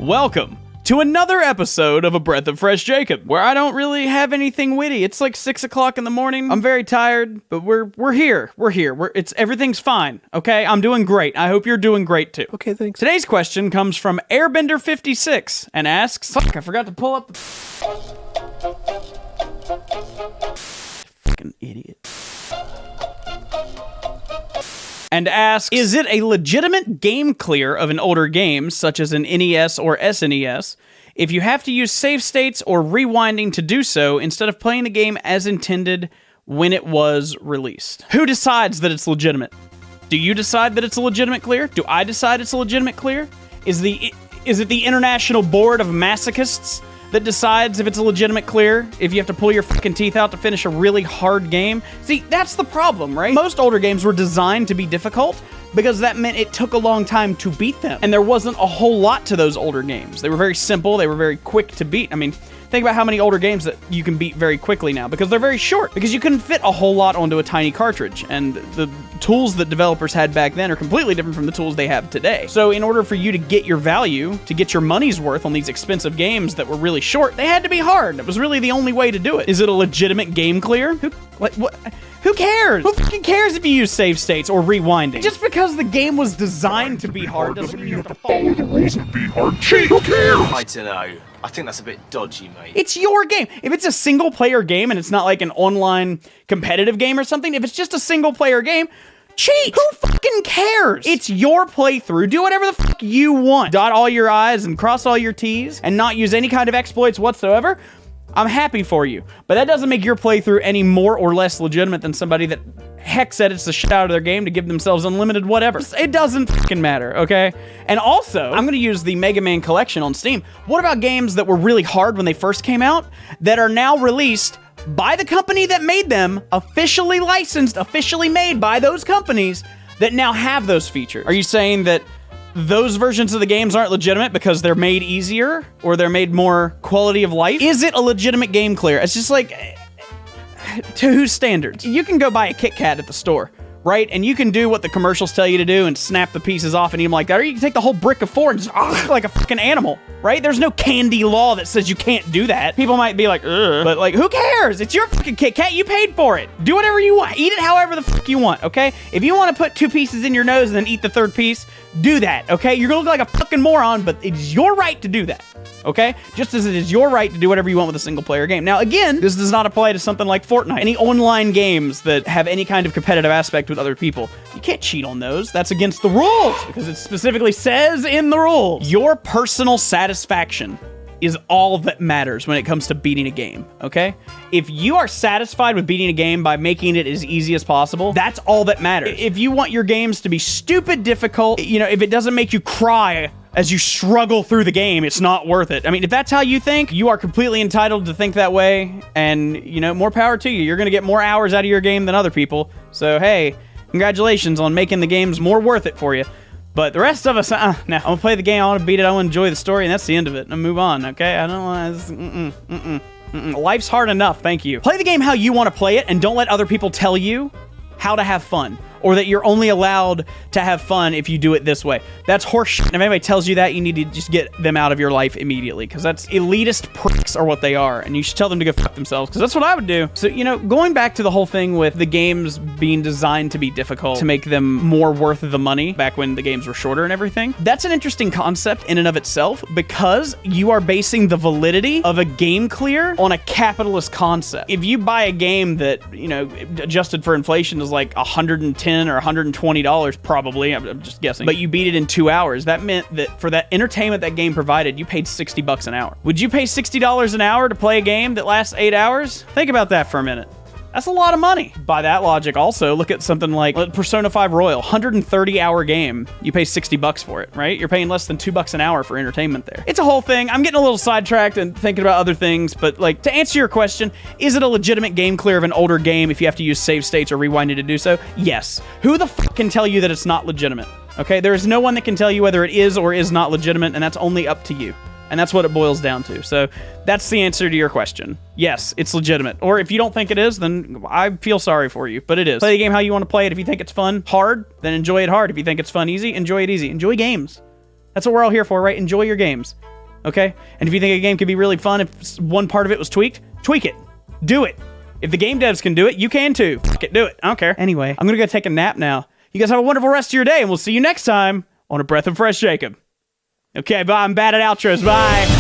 Welcome to another episode of A Breath of Fresh Jacob, where I don't really have anything witty. It's like 6 o'clock in the morning. I'm very tired, but we're here. Everything's fine, okay? I'm doing great. I hope you're doing great too. Okay, thanks. Today's question comes from Airbender56 and asks, fuck, I forgot to pull up the... Fucking idiot. And asks, is it a legitimate game clear of an older game, such as an NES or SNES, if you have to use save states or rewinding to do so instead of playing the game as intended when it was released? Who decides that it's legitimate? Do you decide that it's a legitimate clear? Do I decide it's a legitimate clear? Is it the International Board of Masochists that decides if it's a legitimate clear, if you have to pull your fucking teeth out to finish a really hard game? See, that's the problem, right? Most older games were designed to be difficult because that meant it took a long time to beat them. And there wasn't a whole lot to those older games. They were very simple, they were very quick to beat. I mean, think about how many older games that you can beat very quickly now, because they're very short, because you couldn't fit a whole lot onto a tiny cartridge, and the tools that developers had back then are completely different from the tools they have today. So in order for you to get your value, to get your money's worth on these expensive games that were really short, they had to be hard. It was really the only way to do it. Is it a legitimate game clear? Who cares? Who fucking cares if you use save states or rewinding? Just because the game was designed to be hard doesn't mean you have to follow the rules and be hard. Cheat, who cares? I don't know. I think that's a bit dodgy, mate. It's your game. If it's a single-player game and it's not like an online competitive game or something, if it's just a single-player game, cheat! Who fucking cares? It's your playthrough. Do whatever the fuck you want. Dot all your I's and cross all your T's and not use any kind of exploits whatsoever. I'm happy for you. But that doesn't make your playthrough any more or less legitimate than somebody that hex edits the shit out of their game to give themselves unlimited whatever. It doesn't fucking matter, okay? And also, I'm gonna use the Mega Man collection on Steam. What about games that were really hard when they first came out that are now released by the company that made them, officially licensed, officially made by those companies that now have those features? Are you saying that those versions of the games aren't legitimate because they're made easier or they're made more quality of life? Is it a legitimate game clear? It's just like, to whose standards? You can go buy a Kit Kat at the store, right? And you can do what the commercials tell you to do and snap the pieces off and eat them like that. Or you can take the whole brick of 4 and just like a fucking animal, right? There's no candy law that says you can't do that. People might be like, ugh, but like, who cares? It's your fucking Kit Kat. You paid for it. Do whatever you want. Eat it however the fuck you want, okay? If you want to put 2 pieces in your nose and then eat the 3rd piece, do that, okay? You're gonna look like a fucking moron, but it's your right to do that, okay? Just as it is your right to do whatever you want with a single-player game. Now, again, this does not apply to something like Fortnite. Any online games that have any kind of competitive aspect with other people, you can't cheat on those. That's against the rules, because it specifically says in the rules. Your personal satisfaction is all that matters when it comes to beating a game, okay? If you are satisfied with beating a game by making it as easy as possible, that's all that matters. If you want your games to be stupid difficult, you know, if it doesn't make you cry as you struggle through the game, it's not worth it. I mean, if that's how you think, you are completely entitled to think that way, and, you know, more power to you. You're gonna get more hours out of your game than other people, so hey, congratulations on making the games more worth it for you. But the rest of us, no, I'm gonna play the game, I wanna beat it, I wanna enjoy the story, and that's the end of it. And move on, okay? I don't wanna, life's hard enough, thank you. Play the game how you wanna play it, and don't let other people tell you how to have fun, or that you're only allowed to have fun if you do it this way. That's horseshit. And if anybody tells you that, you need to just get them out of your life immediately, because that's elitist pricks are what they are, and you should tell them to go fuck themselves, because that's what I would do. So, you know, going back to the whole thing with the games being designed to be difficult to make them more worth the money back when the games were shorter and everything, that's an interesting concept in and of itself, because you are basing the validity of a game clear on a capitalist concept. If you buy a game that, you know, adjusted for inflation is like $110 or $120 probably, I'm just guessing, but you beat it in 2 hours, that meant that for that entertainment that game provided, you paid $60 an hour. Would you pay $60 an hour to play a game that lasts 8 hours? Think about that for a minute. That's a lot of money. By that logic also, look at something like Persona 5 Royal, 130-hour game. You pay $60 for it, right? You're paying less than $2 an hour for entertainment there. It's a whole thing. I'm getting a little sidetracked and thinking about other things, but like, to answer your question, is it a legitimate game clear of an older game if you have to use save states or rewinding to do so? Yes. Who the fuck can tell you that it's not legitimate? Okay, there is no one that can tell you whether it is or is not legitimate, and that's only up to you. And that's what it boils down to. So that's the answer to your question. Yes, it's legitimate. Or if you don't think it is, then I feel sorry for you, but it is. Play the game how you want to play it. If you think it's fun, hard, then enjoy it hard. If you think it's fun, easy, enjoy it easy. Enjoy games. That's what we're all here for, right? Enjoy your games. Okay? And if you think a game could be really fun if one part of it was tweaked, tweak it. Do it. If the game devs can do it, you can too. Fuck it, do it. I don't care. Anyway, I'm gonna go take a nap now. You guys have a wonderful rest of your day, and we'll see you next time on A Breath of Fresh Jacob. Okay, bye. I'm bad at outros. Bye.